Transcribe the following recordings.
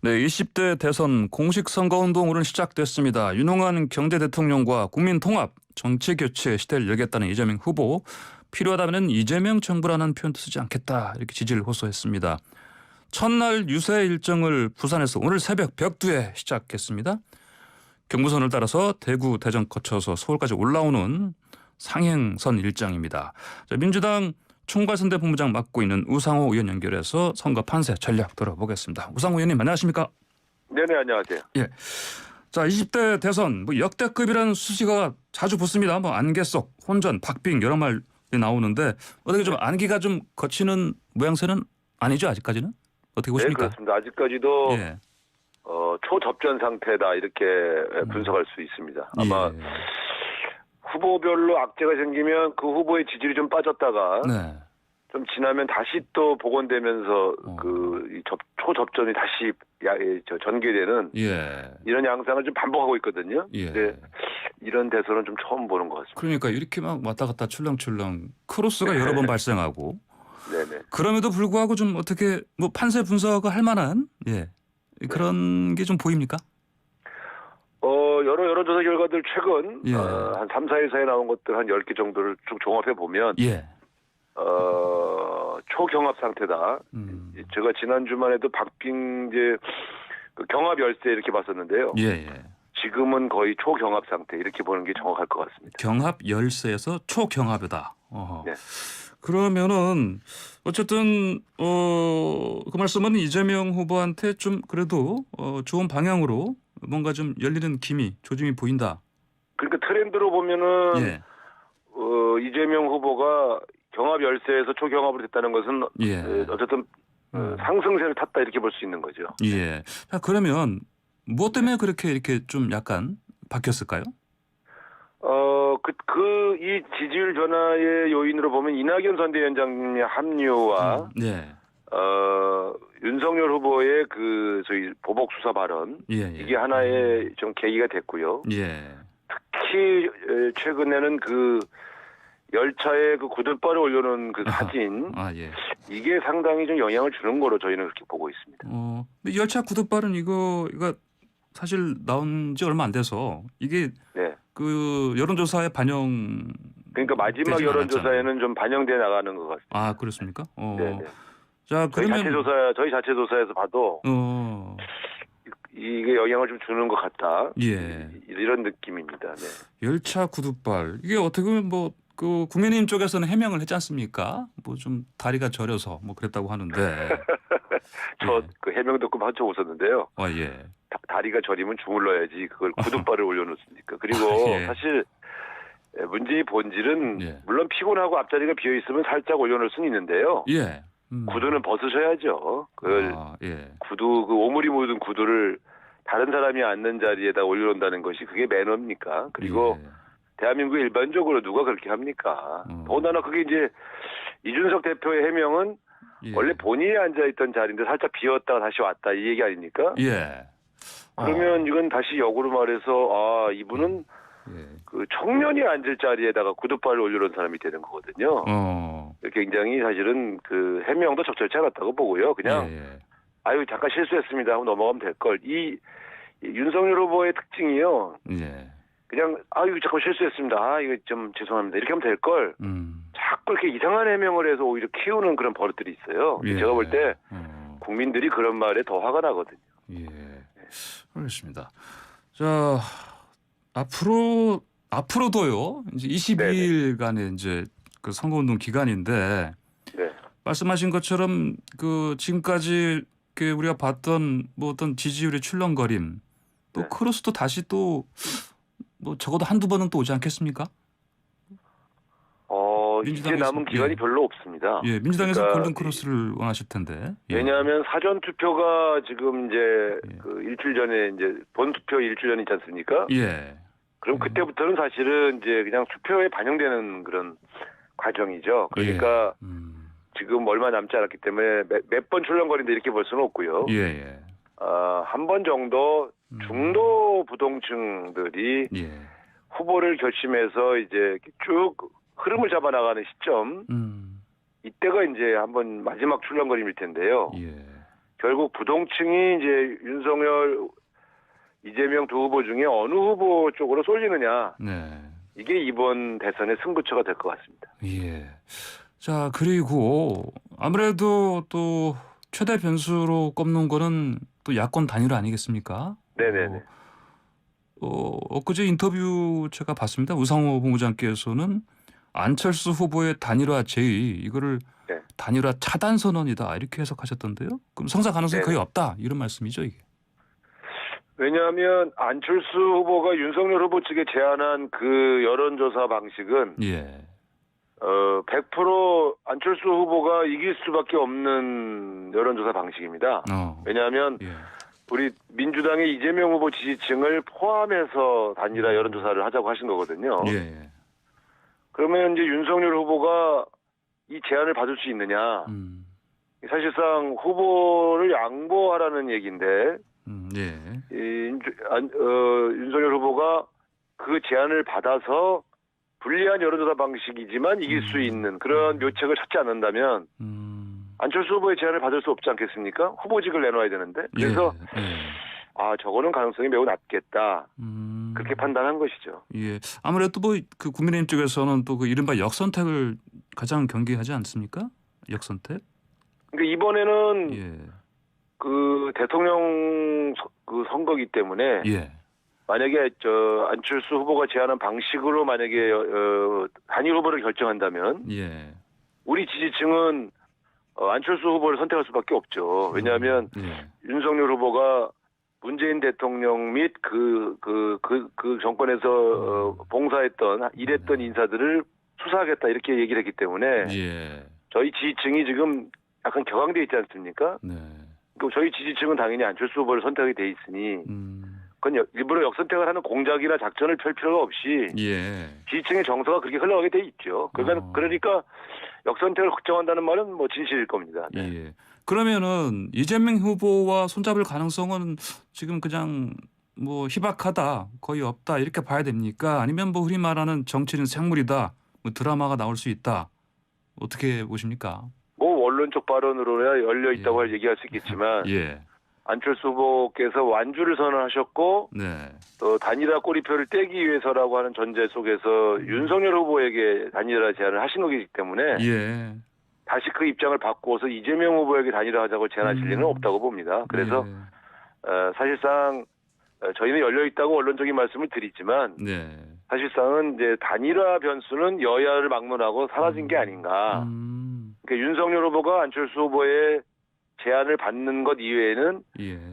네, 20대 대선 공식 선거운동 오늘 시작됐습니다. 유능한 경제 대통령과 국민 통합, 정치 교체 시대를 열겠다는 이재명 후보. 필요하다면 이재명 정부라는 표현도 쓰지 않겠다 이렇게 지지를 호소했습니다. 첫날 유세 일정을 부산에서 오늘 새벽 벽두에 시작했습니다. 경부선을 따라서 대구, 대전 거쳐서 서울까지 올라오는 상행선 일정입니다. 자, 민주당 총괄선대 본부장 맡고 있는 우상호 의원 연결해서 선거 판세 전략 들어보겠습니다. 우상호 의원님 안녕하십니까? 네네, 안녕하세요. 예. 자, 20대 대선 뭐 역대급이라는 수식어가 자주 붙습니다. 뭐 안개속, 혼전, 박빙 여러 말이 나오는데 어떻게 좀 안기가 좀 거치는 모양새는 아니죠 아직까지는? 어떻게 보십니까? 네, 그렇습니다. 아직까지도 예. 초접전 상태다 이렇게 분석할 수 있습니다. 아마 예. 후보별로 악재가 생기면 그 후보의 지지율이 좀 빠졌다가 네. 좀 지나면 다시 또 복원되면서 초접전이 다시 전개되는 예. 이런 양상을 좀 반복하고 있거든요. 예. 근데 이런 대선은 좀 처음 보는 것 같습니다. 그러니까 이렇게 막 왔다 갔다 출렁출렁 크로스가 여러 번 발생하고 네네. 그럼에도 불구하고 좀 어떻게 뭐 판세 분석을 할 만한 그런 게 좀 보입니까? 여러 여론조사 결과들 최근 예. 한 3, 4일 사이에 나온 것들 한 10개 정도를 쭉 종합해 보면 예. 초경합 상태다. 제가 지난 주만 해도 박빙 그 경합 열세 이렇게 봤었는데요. 예, 예. 지금은 거의 초경합 상태 이렇게 보는 게 정확할 것 같습니다. 경합 열세에서 초경합이다. 네. 그러면은 어쨌든 그 말씀은 이재명 후보한테 좀 그래도 좋은 방향으로 뭔가 좀 열리는 기미, 조짐이 보인다. 그러니까 트렌드로 보면은 예. 이재명 후보가 경합 열세에서 초경합으로 됐다는 것은 예. 어쨌든 상승세를 탔다 이렇게 볼 수 있는 거죠. 예. 자, 그러면 무엇 때문에 그렇게 이렇게 좀 약간 바뀌었을까요? 이 지지율 변화의 요인으로 보면 이낙연 선대위원장의 합류와 네. 윤석열 후보의 저희 보복 수사 발언 예, 예. 이게 하나의 좀 계기가 됐고요. 예. 특히 최근에는 열차에 구들바를 올려놓은 사진 예. 이게 상당히 좀 영향을 주는 거로 저희는 그렇게 보고 있습니다. 근데 열차 구두발은 이거 사실 나온 지 얼마 안 돼서 이게 네. 그 여론조사에 반영. 그러니까 마지막 여론조사에는 좀 반영돼 나가는 것 같습니다. 아, 그렇습니까? 네. 자, 그러면 저희 자체 조사에서 봐도 이게 영향을 좀 주는 것 같다. 예. 이런 느낌입니다. 네. 열차 구두발 이게 어떻게 보면 뭐 그 국민의힘 쪽에서는 해명을 했지 않습니까? 뭐 좀 다리가 저려서 뭐 그랬다고 하는데. 저 그 해명 듣고 한참 웃었는데요. 예. 다리가 저리면 주물러야지 그걸 구두발을 올려놓습니까? 그리고 예. 사실 문제의 본질은 예. 물론 피곤하고 앞자리가 비어 있으면 살짝 올려놓을 수는 있는데요. 예. 구두는 벗으셔야죠. 예. 구두 오물이 묻은 구두를 다른 사람이 앉는 자리에다 올려놓는다는 것이 그게 매너입니까? 그리고 예. 대한민국 일반적으로 누가 그렇게 합니까? 더군다나 그게 이제 이준석 대표의 해명은 예. 원래 본인이 앉아있던 자리인데 살짝 비었다가 다시 왔다 이 얘기 아닙니까? 예. 그러면 이건 다시 역으로 말해서 이분은 그 청년이 앉을 자리에다가 구두발을 올려놓은 사람이 되는 거거든요. 굉장히 사실은 그 해명도 적절치 않았다고 보고요. 그냥 아유 잠깐 실수했습니다 하고 넘어가면 될 걸. 이 윤석열 후보의 특징이요. 예. 그냥 아유 잠깐 실수했습니다. 이거 좀 죄송합니다. 이렇게 하면 될 걸. 자꾸 이렇게 이상한 해명을 해서 오히려 키우는 그런 버릇들이 있어요. 예. 제가 볼 때 국민들이 그런 말에 더 화가 나거든요. 예. 알겠습니다. 자, 앞으로도요. 이제 22일간의 이제 그 선거운동 기간인데 네. 말씀하신 것처럼 그 지금까지 그 우리가 봤던 뭐 어떤 지지율의 출렁거림 또 네. 크로스도 다시 또 뭐 적어도 한두 번은 또 오지 않겠습니까? 이제 남은 기간이 별로 없습니다. 예, 민주당에서 그러니까 골든 크로스를 원하실 텐데. 예. 왜냐하면 사전 투표가 지금 이제 그 일주일 전에 이제 본 투표 일주일 전이 있지 않습니까? 예. 그럼 그때부터는 사실은 이제 그냥 투표에 반영되는 그런 과정이죠. 그러니까 지금 얼마 남지 않았기 때문에 몇 번 출렁거린다 이렇게 볼 수는 없고요. 예. 한 번 정도 중도 부동층들이 후보를 결심해서 이제 쭉 흐름을 잡아나가는 시점 이때가 이제 한번 마지막 출렁거림일 텐데요. 결국 부동층이 이제 윤석열, 이재명 두 후보 중에 어느 후보 쪽으로 쏠리느냐. 네. 이게 이번 대선의 승부처가 될 것 같습니다. 예. 자, 그리고 아무래도 또 최대 변수로 꼽는 거는 또 야권 단일화 아니겠습니까? 네네네. 엊그제 인터뷰 제가 봤습니다. 우상호 본부장께서는 안철수 후보의 단일화 제의 이거를 네. 단일화 차단 선언이다 이렇게 해석하셨던데요. 그럼 성사 가능성이 네네. 거의 없다 이런 말씀이죠 이게. 왜냐하면 안철수 후보가 윤석열 후보 측에 제안한 그 여론조사 방식은 예. 100% 안철수 후보가 이길 수밖에 없는 여론조사 방식입니다. 왜냐하면 예. 우리 민주당의 이재명 후보 지지층을 포함해서 단일화 여론조사를 하자고 하신 거거든요. 예. 그러면 이제 윤석열 후보가 이 제안을 받을 수 있느냐? 사실상 후보를 양보하라는 얘기인데, 예. 윤석열 후보가 그 제안을 받아서 불리한 여론조사 방식이지만 이길 수 있는 그런 묘책을 찾지 않는다면 안철수 후보의 제안을 받을 수 없지 않겠습니까? 후보직을 내놔야 되는데. 그래서 저거는 가능성이 매우 낮겠다. 그렇게 판단한 것이죠. 예. 아무래도 뭐 그 국민의힘 쪽에서는 또 그 이른바 역선택을 가장 경계하지 않습니까? 역선택? 그러니까 이번에는 그 대통령 그 선거기 때문에 만약에 안철수 후보가 제안한 방식으로 만약에 단일 후보를 결정한다면 우리 지지층은 안철수 후보를 선택할 수밖에 없죠. 왜냐하면 윤석열 후보가 문재인 대통령 및 그 정권에서 봉사했던 일했던 인사들을 수사하겠다 이렇게 얘기를 했기 때문에 저희 지지층이 지금 약간 격앙돼 있지 않습니까? 저희 지지층은 당연히 안철수 후보를 선택하게 돼 있으니 그건 일부러 역선택을 하는 공작이나 작전을 펼 필요가 없이 지지층의 정서가 그렇게 흘러가게 돼 있죠. 그러니까 역선택을 걱정한다는 말은 뭐 진실일 겁니다. 네. 그러면은 이재명 후보와 손잡을 가능성은 지금 그냥 뭐 희박하다, 거의 없다 이렇게 봐야 됩니까? 아니면 뭐 흔히 말하는 정치는 생물이다, 뭐 드라마가 나올 수 있다, 어떻게 보십니까? 뭐 원론적 발언으로야 열려 있다고 얘기할 수 있겠지만 안철수 후보께서 완주를 선언하셨고 또 단일화 꼬리표를 떼기 위해서라고 하는 전제 속에서 윤석열 후보에게 단일화 제안을 하신 거기 때문에 다시 그 입장을 바꾸어서 이재명 후보에게 단일화하자고 제안하실 리는 없다고 봅니다. 그래서 사실상 저희는 열려 있다고 원론적인 말씀을 드리지만 사실상은 이제 단일화 변수는 여야를 막론하고 사라진 게 아닌가. 그러니까 윤석열 후보가 안철수 후보의 제안을 받는 것 이외에는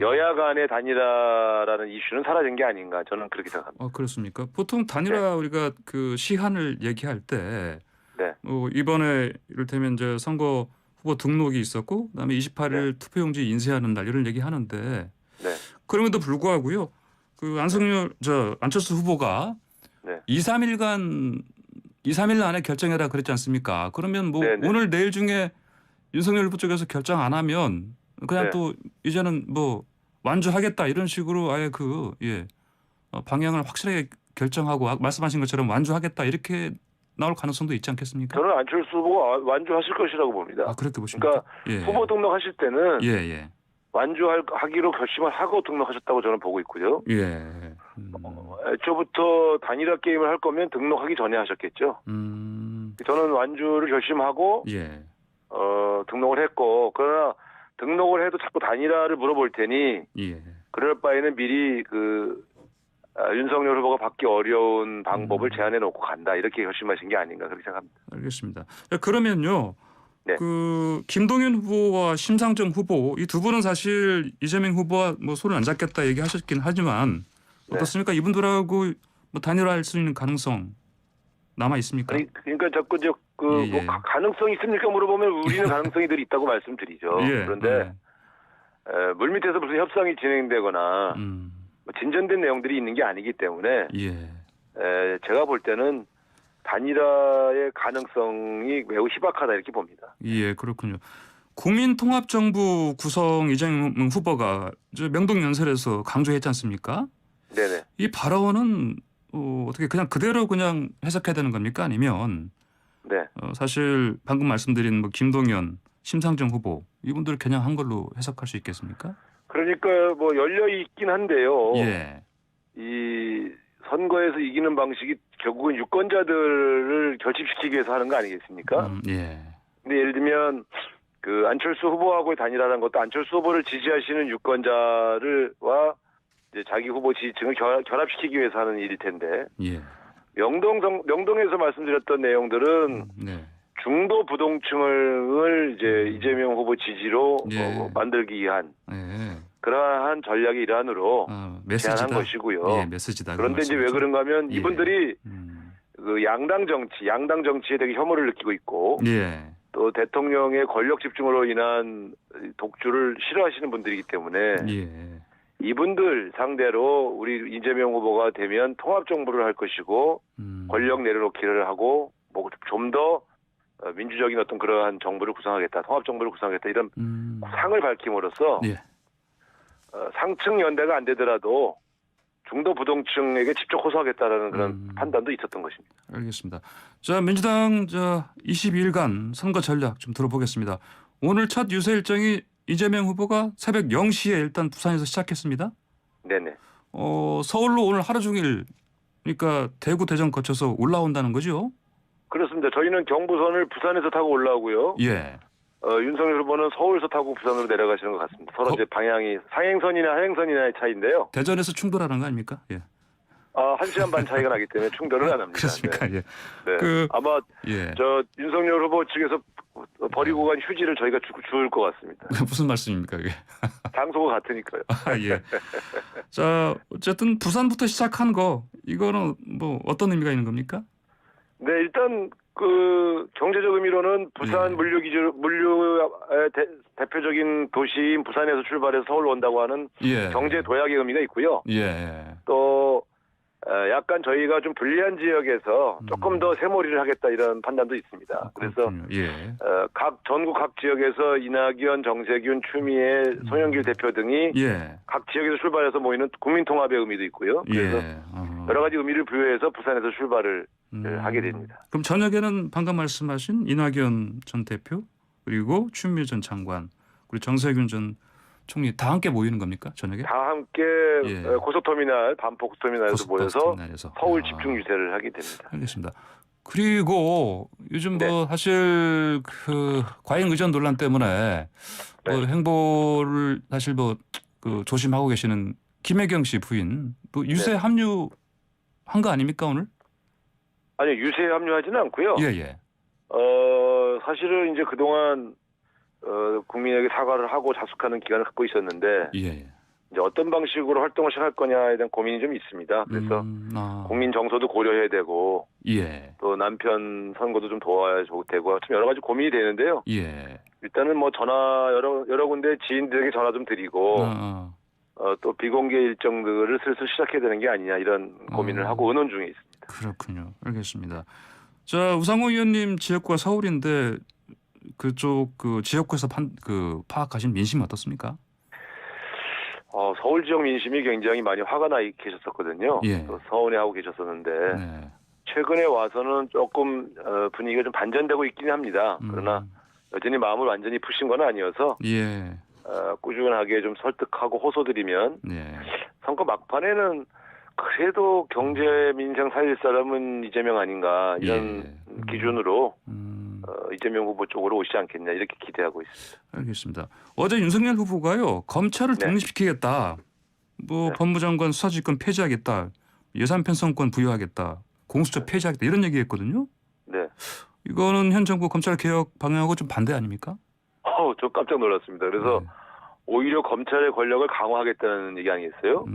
여야 간의 단일화라는 이슈는 사라진 게 아닌가 저는 그렇게 생각합니다. 그렇습니까? 보통 단일화 우리가 그 시한을 얘기할 때 이번에 이를테면 이제 선거 후보 등록이 있었고 그다음에 28일 투표용지 인쇄하는 날 이런 얘기 하는데 그럼에도 불구하고요. 그 안철수 후보가 2, 3일 안에 결정해라 그랬지 않습니까? 그러면 뭐 오늘 내일 중에 윤석열 후보 쪽에서 결정 안 하면 그냥 또 이제는 뭐 완주하겠다 이런 식으로 아예 방향을 확실하게 결정하고 말씀하신 것처럼 완주하겠다 이렇게 나올 가능성도 있지 않겠습니까? 저는 안철수 후보가 완주하실 것이라고 봅니다. 그렇게 보십니까? 그러니까 후보 등록하실 때는 완주하기로 결심을 하고 등록하셨다고 저는 보고 있고요. 애초부터 단일화 게임을 할 거면 등록하기 전에 하셨겠죠. 저는 완주를 결심하고 등록을 했고 그러나 등록을 해도 자꾸 단일화를 물어볼 테니 그럴 바에는 미리 윤석열 후보가 받기 어려운 방법을 제안해 놓고 간다 이렇게 결심하신 게 아닌가 그렇게 생각합니다. 알겠습니다. 그러면요. 그 김동연 후보와 심상정 후보 이 두 분은 사실 이재명 후보와 뭐 손을 안 잡겠다 얘기하셨긴 하지만 어떻습니까? 이분들하고 뭐 단일화할 수 있는 가능성 남아 있습니까? 그러니까 자꾸 뭐 가능성이 있습니까 물어보면 우리는 가능성이 늘 있다고 말씀드리죠. 그런데 물밑에서 무슨 협상이 진행되거나 진전된 내용들이 있는 게 아니기 때문에 제가 볼 때는 단일화의 가능성이 매우 희박하다 이렇게 봅니다. 그렇군요. 국민통합정부 구성 이재명 후보가 명동연설에서 강조했지 않습니까? 이 발언은 어떻게 그냥 그대로 그냥 해석해야 되는 겁니까? 아니면 사실 방금 말씀드린 뭐 김동연, 심상정 후보 이분들을 겨냥한 걸로 해석할 수 있겠습니까? 그러니까 뭐 열려 있긴 한데요. 예. 이 선거에서 이기는 방식이 결국은 유권자들을 결집시키기 위해서 하는 거 아니겠습니까? 예. 근데 예를 들면 그 안철수 후보하고의 단일화라는 것도 안철수 후보를 지지하시는 유권자를와 이제 자기 후보 지지층을 결합시키기 위해서 하는 일일 텐데. 예. 명동에서 말씀드렸던 내용들은 네. 중도 부동층을 이제 이재명 후보 지지로 예. 만들기 위한 예. 그러한 전략의 일환으로 메시지다. 제안한 것이고요. 예, 메시지다. 그런데 이제 왜 그런가 하면 예. 이분들이 그 양당 정치에 되게 혐오를 느끼고 있고 예. 또 대통령의 권력 집중으로 인한 독주를 싫어하시는 분들이기 때문에 예. 이분들 상대로 우리 이재명 후보가 되면 통합 정부를 할 것이고 권력 내려놓기를 하고 뭐 좀 더 민주적인 어떤 그러한 정부를 구성하겠다, 통합 정부를 구성하겠다 이런 상을 밝힘으로써 예. 상층 연대가 안 되더라도 중도 부동층에게 직접 호소하겠다라는 그런 판단도 있었던 것입니다. 알겠습니다. 자, 민주당 22일간 선거 전략 좀 들어보겠습니다. 오늘 첫 유세 일정이 이재명 후보가 새벽 0시에 일단 부산에서 시작했습니다. 네네. 서울로 오늘 하루 종일 그러니까 대구 대전 거쳐서 올라온다는 거죠? 그렇습니다. 저희는 경부선을 부산에서 타고 올라오고요. 예. 윤석열 후보는 서울에서 타고 부산으로 내려가시는 것 같습니다. 서로 이제 방향이 상행선이나 하행선이나의 차이인데요. 대전에서 충돌하는 거 아닙니까? 예. 1시간 반 차이가 나기 때문에 충돌을 안 합니다. 그렇습니까? 네. 예. 네. 아마 예. 윤석열 후보 측에서 버리고 간 휴지를 저희가 줄 것 같습니다. 무슨 말씀입니까, 이게? 장소가 같으니까요. 예. 자, 어쨌든 부산부터 시작한 거 이거는 뭐 어떤 의미가 있는 겁니까? 네, 일단 그 경제적 의미로는 부산 물류의 대표적인 도시인 부산에서 출발해서 서울로 온다고 하는 경제 도약의 의미가 있고요. 예. 또 약간 저희가 좀 불리한 지역에서 조금 더 새몰이를 하겠다 이런 판단도 있습니다. 그래서 전국 각 지역에서 이낙연, 정세균, 추미애, 송영길 대표 등이 각 지역에서 출발해서 모이는 국민통합의 의미도 있고요. 그래서 여러 가지 의미를 부여해서 부산에서 출발을 하게 됩니다. 그럼 저녁에는 방금 말씀하신 이낙연 전 대표 그리고 추미애 전 장관 그리고 정세균 전 총리 다 함께 모이는 겁니까? 저녁에? 다 함께 고속터미널 반포고속터미널에서 모여서 서울 집중 유세를 하게 됩니다. 알겠습니다. 그리고 요즘 뭐 사실 그 과잉 의전 논란 때문에 행보를 사실 그 조심하고 계시는 김혜경 씨 부인 뭐 유세 합류한 거 아닙니까 오늘? 아니요, 유세에 합류하지는 않고요. 사실은 이제 그동안 국민에게 사과를 하고 자숙하는 기간을 갖고 있었는데 이제 어떤 방식으로 활동을 시작할 거냐에 대한 고민이 좀 있습니다. 그래서 국민 정서도 고려해야 되고 또 남편 선거도 좀 도와야 되고 좀 여러 가지 고민이 되는데요. 일단은 뭐 전화 여러 군데 지인들에게 전화 좀 드리고 또 비공개 일정들을 슬슬 시작해야 되는 게 아니냐 이런 고민을 하고 의논 중에 있습니다. 그렇군요. 알겠습니다. 자, 우상호 의원님 지역구가 서울인데 그쪽 그 지역구에서 파악하신 민심이 어떻습니까? 서울 지역 민심이 굉장히 많이 화가 나 계셨었거든요. 또 서운해하고 계셨었는데 최근에 와서는 조금 분위기가 좀 반전되고 있긴 합니다. 그러나 여전히 마음을 완전히 푸신 건 아니어서 꾸준하게 좀 설득하고 호소드리면 선거 막판에는 그래도 경제 민생 살릴 사람은 이재명 아닌가 이런 기준으로 이재명 후보 쪽으로 오시지 않겠냐 이렇게 기대하고 있습니다. 알겠습니다. 어제 윤석열 후보가요 검찰을 독립시키겠다. 법무장관 수사지휘권 폐지하겠다. 예산 편성권 부여하겠다. 공수처 폐지하겠다 이런 얘기했거든요. 이거는 현 정부 검찰 개혁 방향하고 좀 반대 아닙니까? 저 깜짝 놀랐습니다. 그래서 오히려 검찰의 권력을 강화하겠다는 얘기 아니겠어요?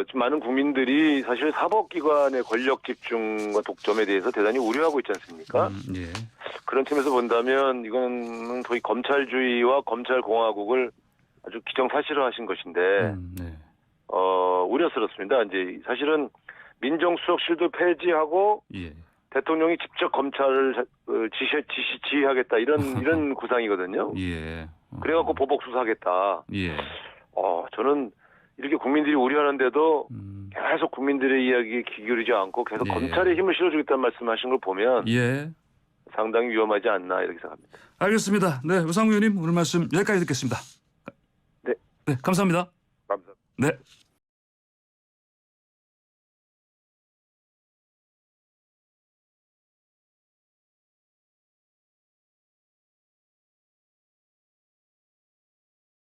좀 많은 국민들이 사실 사법기관의 권력 집중과 독점에 대해서 대단히 우려하고 있지 않습니까? 그런 측면에서 본다면 이거는 거의 검찰주의와 검찰공화국을 아주 기정사실화하신 것인데 우려스럽습니다. 이제 사실은 민정수석실도 폐지하고 대통령이 직접 검찰을 지휘하겠다 이런 구상이거든요. 그래갖고 보복 수사하겠다. 저는 이렇게 국민들이 우려하는데도 계속 국민들의 이야기에 귀 기울이지 않고 계속 검찰에 힘을 실어주겠다는 말씀하신 걸 보면 상당히 위험하지 않나 이렇게 생각합니다. 알겠습니다. 네, 우상무 의원님 오늘 말씀 여기까지 듣겠습니다. 네. 네, 감사합니다. 감사합니다. 네.